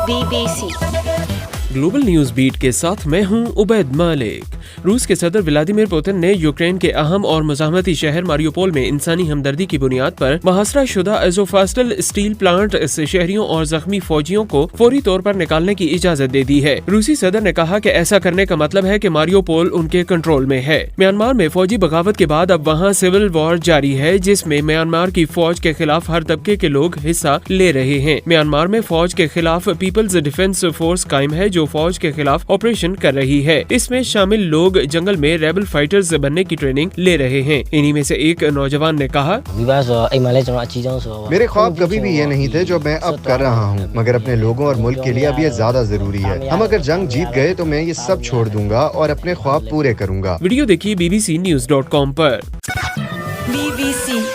BBC global news beat के साथ मैं हूं उबैद मालिक। रूस के सदर व्लादिमीर पुतिन ने यूक्रेन के अहम और मुजाहमती शहर मारियोपोल में इंसानी हमदर्दी की बुनियाद पर मुहासरा शुदा अज़ोफास्टल स्टील प्लांट से शहरियों और जख्मी फौजियों को फौरी तौर पर निकालने की इजाजत दे दी है। रूसी सदर ने कहा कि ऐसा करने का मतलब है कि मारियोपोल उनके कंट्रोल में है। म्यांमार में फौजी बगावत के बाद अब वहाँ सिविल वॉर जारी है, जिसमें म्यांमार की फौज के खिलाफ हर तबके के लोग हिस्सा ले रहे हैं। म्यांमार में फौज के खिलाफ पीपल्स डिफेंस फोर्स कायम है, जो फौज के खिलाफ ऑपरेशन कर रही है। इसमें शामिल लोग जंगल में रेबल फाइटर्स बनने की ट्रेनिंग ले रहे हैं। इन्हीं में से एक नौजवान ने कहा, मेरे ख्वाब कभी भी ये नहीं थे जो मैं अब कर रहा हूँ, मगर अपने लोगों और मुल्क के लिए अब ये ज्यादा जरूरी है। हम अगर जंग जीत गए तो मैं ये सब छोड़ दूंगा और अपने ख्वाब पूरे करूंगा। वीडियो देखिए bbcnews.com पर। BBC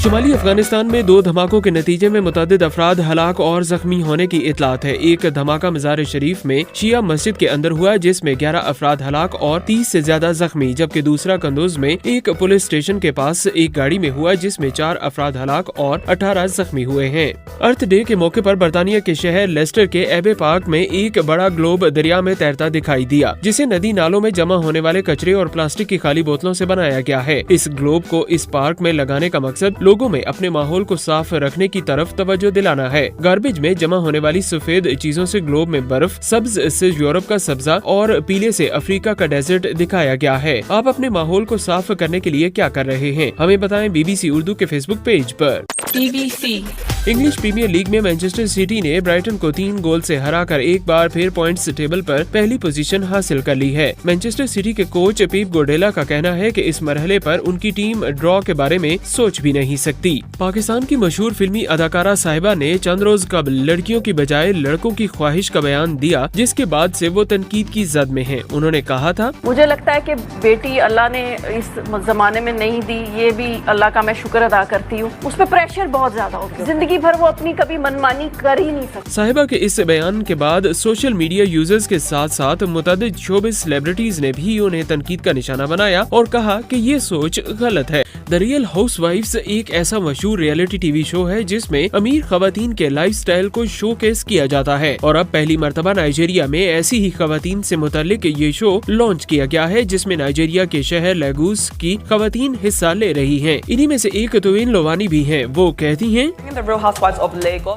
शुमाली अफगानिस्तान में 2 धमाकों के नतीजे में मुतअद्दिद अफराद हलाक और जख्मी होने की इतलात है। एक धमाका मज़ार शरीफ में शिया मस्जिद के अंदर हुआ, जिसमें 11 अफराद हलाक और 30 से ज्यादा जख्मी, जबकि दूसरा कंदूज में एक पुलिस स्टेशन के पास एक गाड़ी में हुआ, जिसमें 4 अफराद हलाक और 18 जख्मी हुए हैं। अर्थ डे के मौके पर बरतानिया के शहर लेस्टर के एबे पार्क में एक बड़ा ग्लोब दरिया में तैरता दिखाई दिया, जिसे नदी नालों में जमा होने वाले कचरे और प्लास्टिक की खाली बोतलों से बनाया गया है। इस ग्लोब को इस पार्क में लगाने का मकसद लोगों में अपने माहौल को साफ रखने की तरफ तवज्जो दिलाना है। गार्बेज में जमा होने वाली सफेद चीजों से ग्लोब में बर्फ, सब्ज से यूरोप का सब्जा और पीले से अफ्रीका का डेजर्ट दिखाया गया है। आप अपने माहौल को साफ करने के लिए क्या कर रहे हैं? हमें बताएं BBC उर्दू के फेसबुक पेज पर। BBC इंग्लिश प्रीमियर लीग में मैनचेस्टर सिटी ने ब्राइटन को 3 गोल से हराकर एक बार फिर पॉइंट्स टेबल पर पहली पोजीशन हासिल कर ली है। मैनचेस्टर सिटी के कोच पीप गोडेला का कहना है कि इस मरहले पर उनकी टीम ड्रॉ के बारे में सोच भी नहीं सकती। पाकिस्तान की मशहूर फिल्मी अदाकारा साहिबा ने चंद रोज कबल लड़कियों की बजाय लड़कों की ख्वाहिश का बयान दिया, जिसके बाद से वो तनकीद की जद में हैं। उन्होंने कहा था, मुझे लगता है कि बेटी अल्लाह ने इस जमाने में नहीं दी, ये भी अल्लाह का मैं शुक्र अदा करती हूँ। उस पर प्रेशर बहुत ज्यादा होता है, जिंदगी भर वो अपनी कभी मनमानी कर ही नहीं सकती। साहिबा के इस बयान के बाद सोशल मीडिया यूजर्स के साथ साथ मुतअद्दिद शोबिज़ सेलिब्रिटीज ने भी उन्हें तनकीद का निशाना बनाया और कहा कि ये सोच गलत है। द रियल हाउसवाइफ्स एक ऐसा मशहूर रियलिटी टीवी शो है जिसमें अमीर खवातीन के लाइफस्टाइल को शोकेस किया जाता है, और अब पहली मर्तबा नाइजीरिया में ऐसी ही खवातीन से मुताल्लिक ये शो लॉन्च किया गया है, जिसमें नाइजीरिया के शहर लेगोस की खवातीन हिस्सा ले रही हैं। इन्हीं में से एक तुविन लोवानी भी हैं। वो कहती हैं,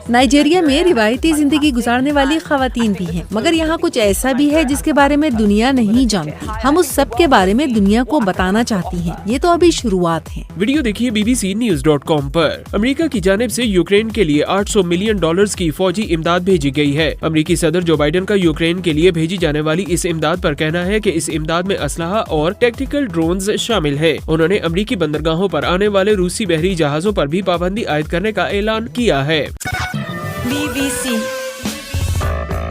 नाइजीरिया में रिवायती जिंदगी गुजारने वाली खवातीन भी हैं, मगर यहाँ कुछ ऐसा भी है जिसके बारे में दुनिया नहीं जानती। हम उस सब के बारे में दुनिया को बताना चाहती हैं। ये तो अभी शुरुआत है। वीडियो देखिए bbcnews.com पर। अमेरिका की जानिब से यूक्रेन के लिए $800 मिलियन की फौजी इमदाद भेजी गई है। अमेरिकी सदर जो बाइडेन का यूक्रेन के लिए भेजी जाने वाली इस इमदाद पर कहना है कि इस इमदाद में असलहा और टैक्टिकल ड्रोन्स शामिल है। उन्होंने अमेरिकी बंदरगाहों पर आने वाले रूसी बहरी जहाजों पर भी पाबंदी आयद करने का ऐलान किया है। BBC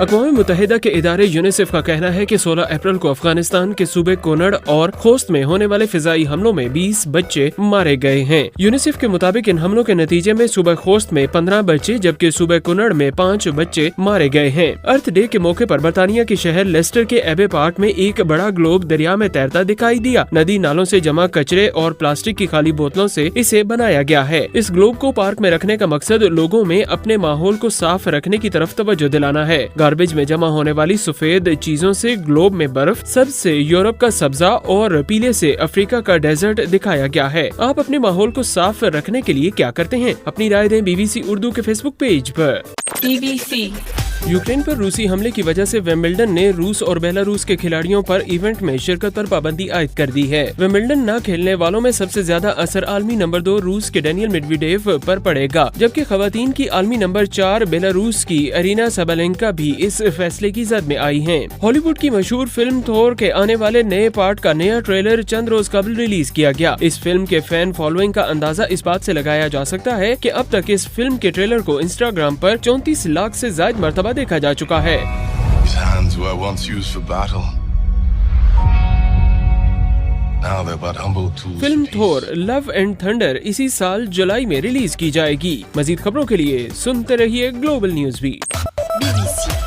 अक़वाम मुत्तहिदा के इदारे यूनिसेफ का कहना है कि 16 अप्रैल को अफगानिस्तान के सूबे कोनड़ और खोस्त में होने वाले फिजाई हमलों में 20 बच्चे मारे गए हैं। यूनिसेफ के मुताबिक इन हमलों के नतीजे में सूबे खोस्त में 15 बच्चे जबकि सूबे कोनड़ में 5 बच्चे मारे गए हैं। अर्थ डे के मौके पर बरतानिया के शहर लेस्टर के एबे पार्क में एक बड़ा ग्लोब दरिया में तैरता दिखाई दिया। नदी नालों से जमा कचरे और प्लास्टिक की खाली बोतलों से इसे बनाया गया है। इस ग्लोब को पार्क में रखने का मकसद लोगों में अपने माहौल को साफ रखने की तरफ तवज्जो दिलाना है। गार्बेज में जमा होने वाली सफेद चीजों से ग्लोब में बर्फ, सब्ज से यूरोप का सब्जा और पीले से अफ्रीका का डेजर्ट दिखाया गया है। आप अपने माहौल को साफ रखने के लिए क्या करते हैं? अपनी राय दें BBC उर्दू के फेसबुक पेज पर। BBC यूक्रेन पर रूसी हमले की वजह से विंबलडन ने रूस और बेलारूस के खिलाड़ियों पर इवेंट में शिरकत पर पाबंदी आयद कर दी है। विंबलडन न खेलने वालों में सबसे ज्यादा असर आलमी नंबर 2 रूस के डेनियल मेडवेडेव पर पड़ेगा, जबकि खवातीन की आलमी नंबर 4 बेलारूस की अरीना साबालेंका भी इस फैसले की जद में आई हैं। हॉलीवुड की मशहूर फिल्म थोर के आने वाले नए पार्ट का नया ट्रेलर चंद रोज कबल रिलीज किया गया। इस फिल्म के फैन फॉलोइंग का अंदाजा इस बात से लगाया जा सकता है कि अब तक इस फिल्म के ट्रेलर को इंस्टाग्राम पर 34 लाख से ज्यादा मरतबा देखा जा चुका है। His hands were once used for battle. Now they're but humble tools. Film Thor love and thunder इसी साल जुलाई में रिलीज की जाएगी। मजीद खबरों के लिए सुनते रहिए ग्लोबल न्यूज बीट। BBC